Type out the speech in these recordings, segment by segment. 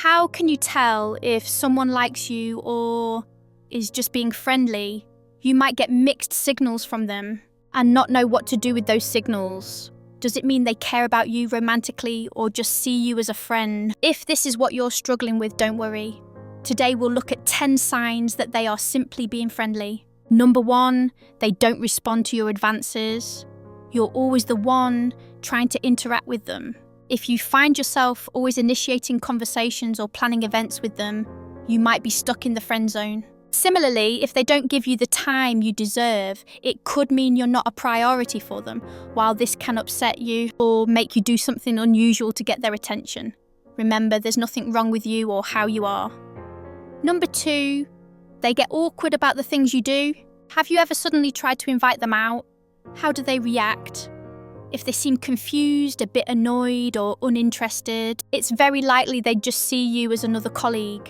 How can you tell if someone likes you or is just being friendly? You might get mixed signals from them and not know what to do with those signals. Does it mean they care about you romantically or just see you as a friend? If this is what you're struggling with, don't worry. Today we'll look at 10 signs that they are simply being friendly. Number 1, they don't respond to your advances. You're always the one trying to interact with them. If you find yourself always initiating conversations or planning events with them, you might be stuck in the friend zone. Similarly, if they don't give you the time you deserve, it could mean you're not a priority for them. While this can upset you or make you do something unusual to get their attention, remember, there's nothing wrong with you or how you are. Number 2, they get awkward about the things you do. Have you ever suddenly tried to invite them out? How do they react? If they seem confused, a bit annoyed or uninterested, it's very likely they'd just see you as another colleague.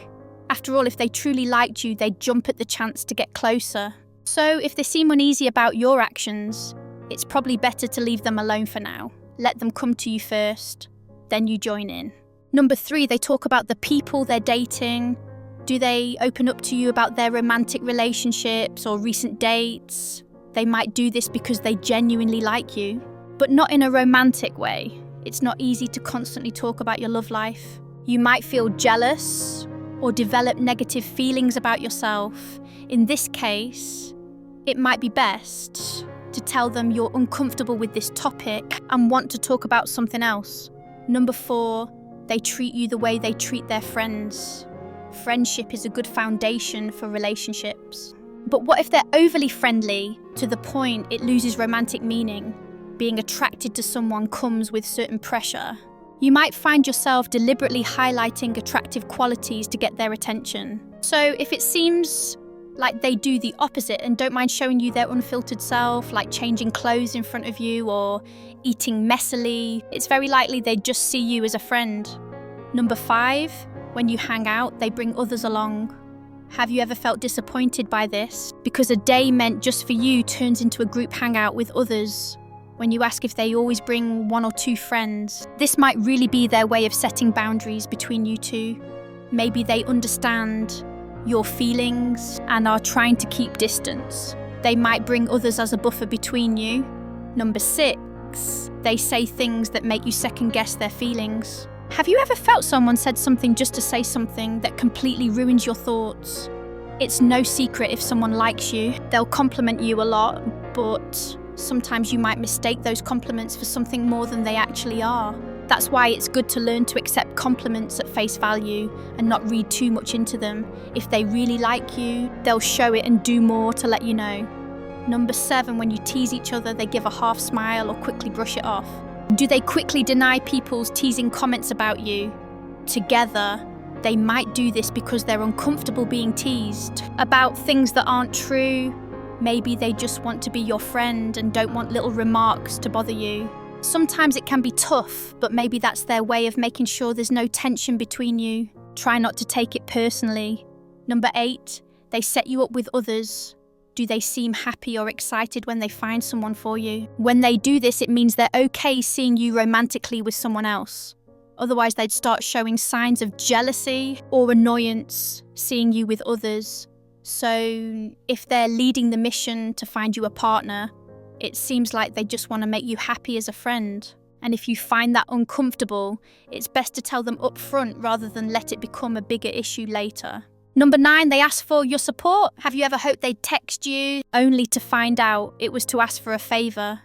After all, if they truly liked you, they'd jump at the chance to get closer. So if they seem uneasy about your actions, it's probably better to leave them alone for now. Let them come to you first, then you join in. Number 3, they talk about the people they're dating. Do they open up to you about their romantic relationships or recent dates? They might do this because they genuinely like you, but not in a romantic way. It's not easy to constantly talk about your love life. You might feel jealous or develop negative feelings about yourself. In this case, it might be best to tell them you're uncomfortable with this topic and want to talk about something else. Number 4, they treat you the way they treat their friends. Friendship is a good foundation for relationships. But what if they're overly friendly to the point it loses romantic meaning? Being attracted to someone comes with certain pressure. You might find yourself deliberately highlighting attractive qualities to get their attention. So if it seems like they do the opposite and don't mind showing you their unfiltered self, like changing clothes in front of you or eating messily, it's very likely they just see you as a friend. Number 5, when you hang out, they bring others along. Have you ever felt disappointed by this? Because a day meant just for you turns into a group hangout with others. When you ask if they always bring 1 or 2 friends, this might really be their way of setting boundaries between you two. Maybe they understand your feelings and are trying to keep distance. They might bring others as a buffer between you. Number 6, they say things that make you second guess their feelings. Have you ever felt someone said something just to say something that completely ruins your thoughts? It's no secret if someone likes you, they'll compliment you a lot, but sometimes you might mistake those compliments for something more than they actually are. That's why it's good to learn to accept compliments at face value and not read too much into them. If they really like you, they'll show it and do more to let you know. Number 7, when you tease each other, they give a half smile or quickly brush it off. Do they quickly deny people's teasing comments about you? Together, they might do this because they're uncomfortable being teased about things that aren't true. Maybe they just want to be your friend and don't want little remarks to bother you. Sometimes it can be tough, but maybe that's their way of making sure there's no tension between you. Try not to take it personally. Number 8, they set you up with others. Do they seem happy or excited when they find someone for you? When they do this, it means they're okay seeing you romantically with someone else. Otherwise, they'd start showing signs of jealousy or annoyance seeing you with others. So if they're leading the mission to find you a partner, it seems like they just want to make you happy as a friend. And if you find that uncomfortable, it's best to tell them up front rather than let it become a bigger issue later. Number 9, they ask for your support. Have you ever hoped they'd text you only to find out it was to ask for a favour?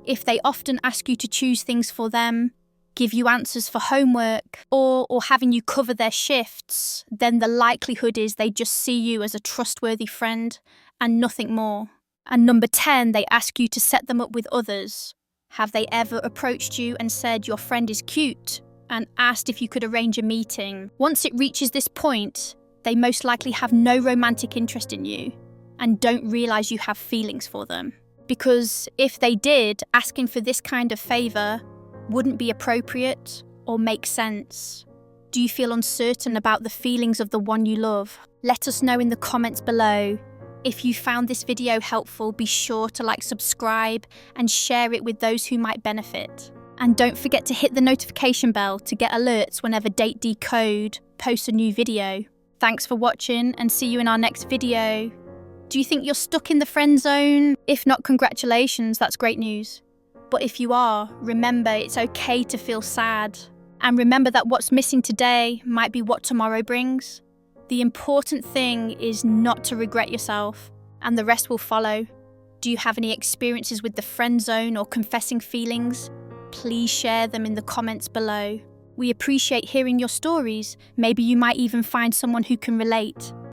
If they often ask you to choose things for them, give you answers for homework, or having you cover their shifts, then the likelihood is they just see you as a trustworthy friend and nothing more. And number 10, they ask you to set them up with others. Have they ever approached you and said your friend is cute and asked if you could arrange a meeting? Once it reaches this point, they most likely have no romantic interest in you and don't realise you have feelings for them. Because if they did, asking for this kind of favour wouldn't be appropriate or make sense. Do you feel uncertain about the feelings of the one you love? Let us know in the comments below. If you found this video helpful, be sure to subscribe and share it with those who might benefit. And don't forget to hit the notification bell to get alerts whenever Date Decode post a new video. Thanks for watching and see you in our next video. Do you think you're stuck in the friend zone? If not, congratulations, that's great news. But if you are, remember it's okay to feel sad. And remember that what's missing today might be what tomorrow brings. The important thing is not to regret yourself, and the rest will follow. Do you have any experiences with the friend zone or confessing feelings? Please share them in the comments below. We appreciate hearing your stories. Maybe you might even find someone who can relate.